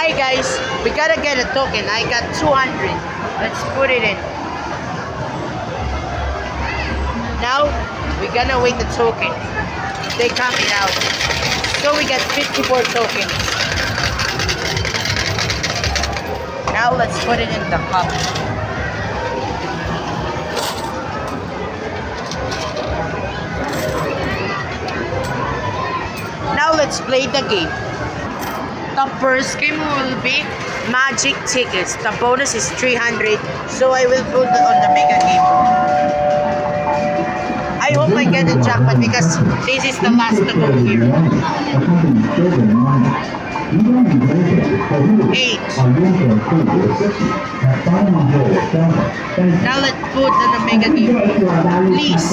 Hi guys, we gotta get a token. I got 200. Let's put it in. Now we're gonna wait the token. They coming out. So we got 54 tokens. Now let's put it in the cup. Now let's play the game. The first game will be magic tickets. The bonus is 300, so I will put it on the mega game. I hope I get a jackpot because this is the last to go here. 8. Now let's put on the mega game. Please.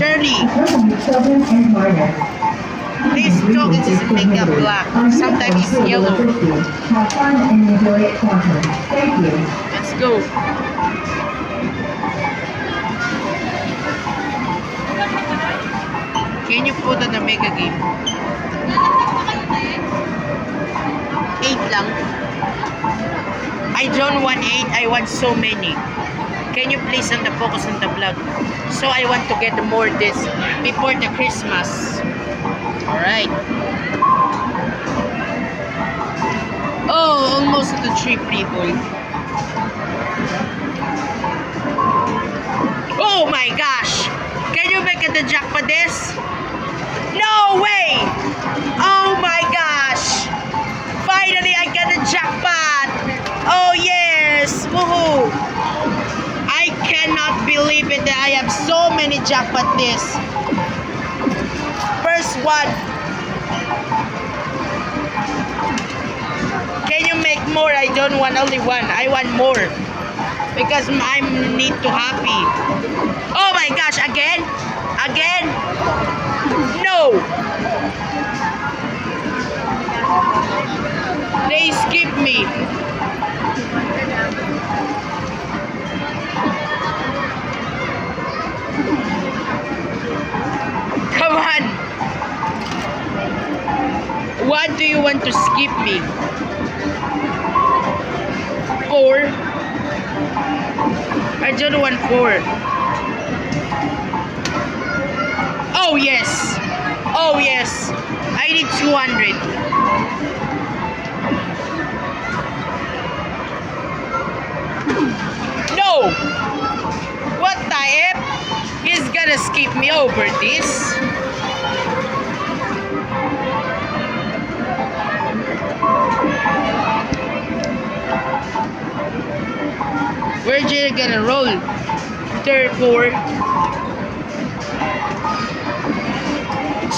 30. This token is mega black. Sometimes it's yellow. Let's go. Can you put on the mega game? 8 lang. I don't want 8. I want so many. Can you please on the focus on the vlog? So I want to get more this before the Christmas. Alright. Oh, almost the 3 people. Oh my gosh! Can you make it the jackpot this? No way! Oh my gosh! Finally I got a jackpot! Oh yes! Woohoo! I cannot believe it that I have so many jackpot this. First one. Can you make more? I don't want only one. I want more. Because I need to happy. Oh my gosh, again? Again? No! They skip me. Come on! What do you want to skip me? 4? I don't want 4. Oh yes! Oh yes! I need 200. No! What the F? He's gonna skip me over this. Where you gonna roll? 4.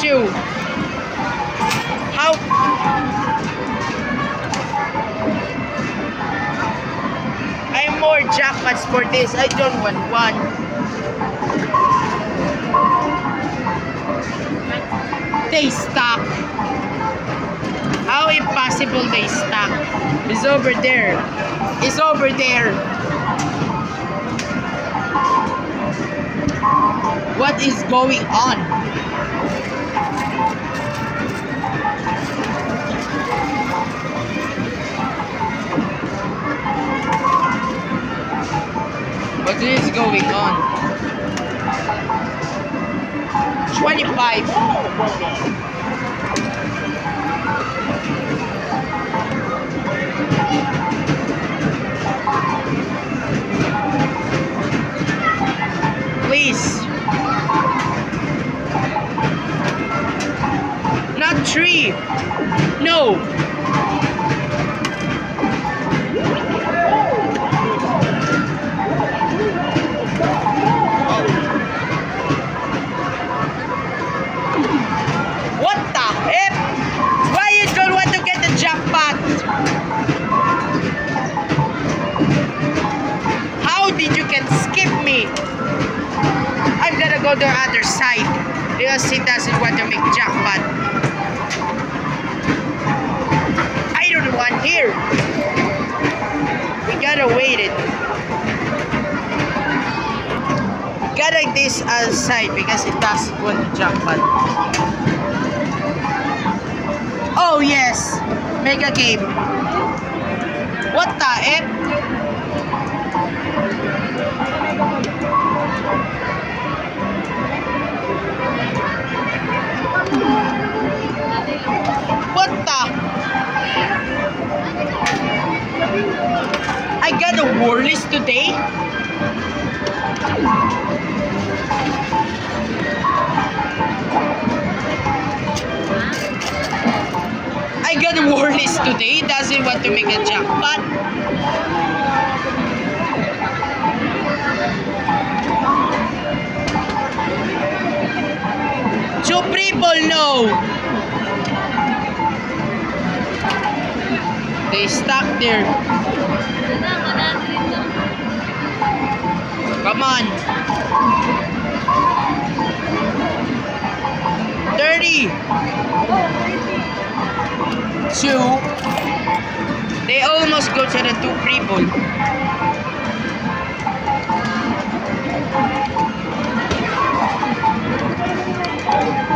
2. How? I'm more jackpots for this. I don't want 1. They stuck. How impossible they stuck? It's over there. It's over there. What is going on? What is going on? 25. Please. Not 3. No. What the heck? Why you don't want to get the jackpot? How did you can skip me? I'm gonna go to the other side because he doesn't want to make jackpot. I don't want here. We gotta wait it. Gotta this side because it doesn't want the jackpot. Oh yes. Mega game. What the F? What the? I got a war list today? I got a war list today. Doesn't want to make a jackpot. Two people, no. They stuck there. Come on. 30. 2. They almost go to the 2 people.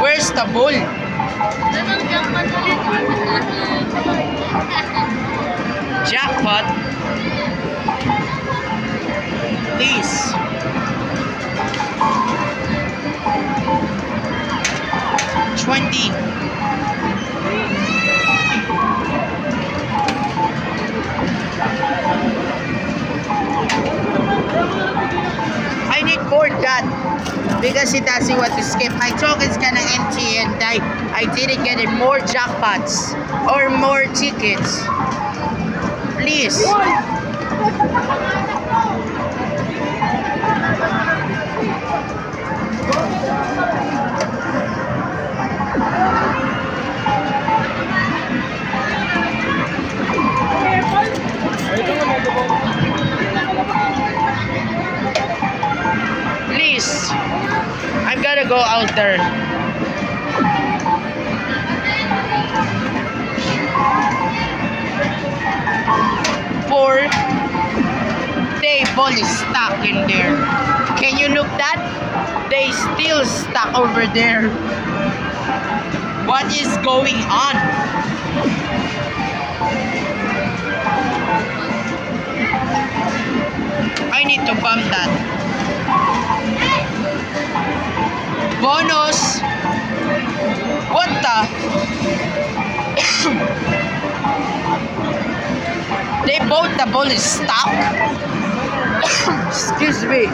Where's the ball? Jackpot. Please. $20. I need more that because it doesn't want to skip. My token's kinda empty and I didn't get it more jackpots or more tickets. Please. Please. I'm gonna go out there. They ball is stuck in there. Can you look that? They still stuck over there. What is going on? I need to bump that. Bonus. What the? They both the ball is stuck. Excuse me.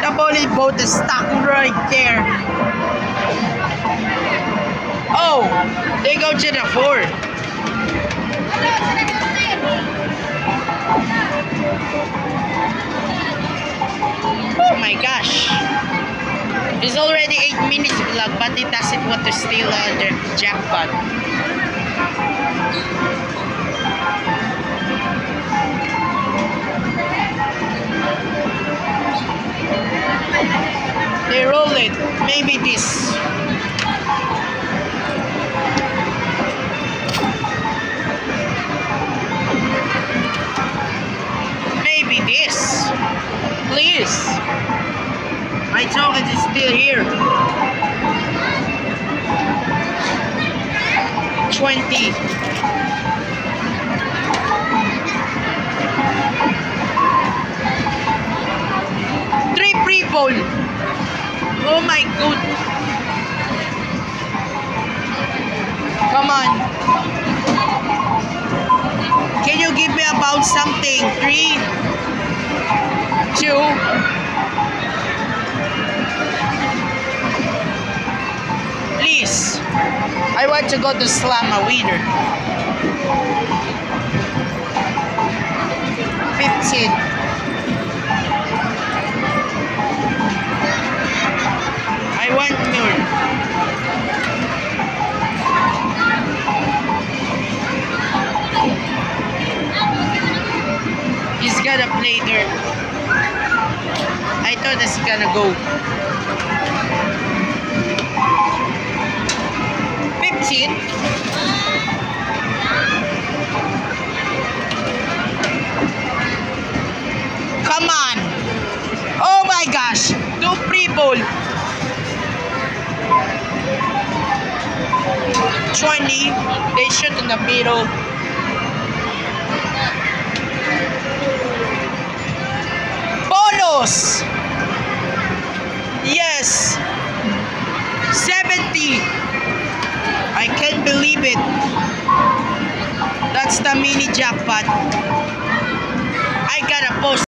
The ball is both stuck right there. Oh, they go to the 4. Oh my gosh. It's already 8 minutes vlog, but it doesn't want to steal the jackpot. They roll it. Maybe this. Maybe this. Please. My token is still here. 20. Three people. Oh my god. Come on. Can you give me about something? 3, 2. Please. I want to go to slam a winner. 15. I want more. He's gonna play there. I thought it's gonna go. 15. Come on. Oh my gosh. 2 people. 20. They shoot in the middle. Bonus! Yes! 70. I can't believe it. That's the mini jackpot. I gotta post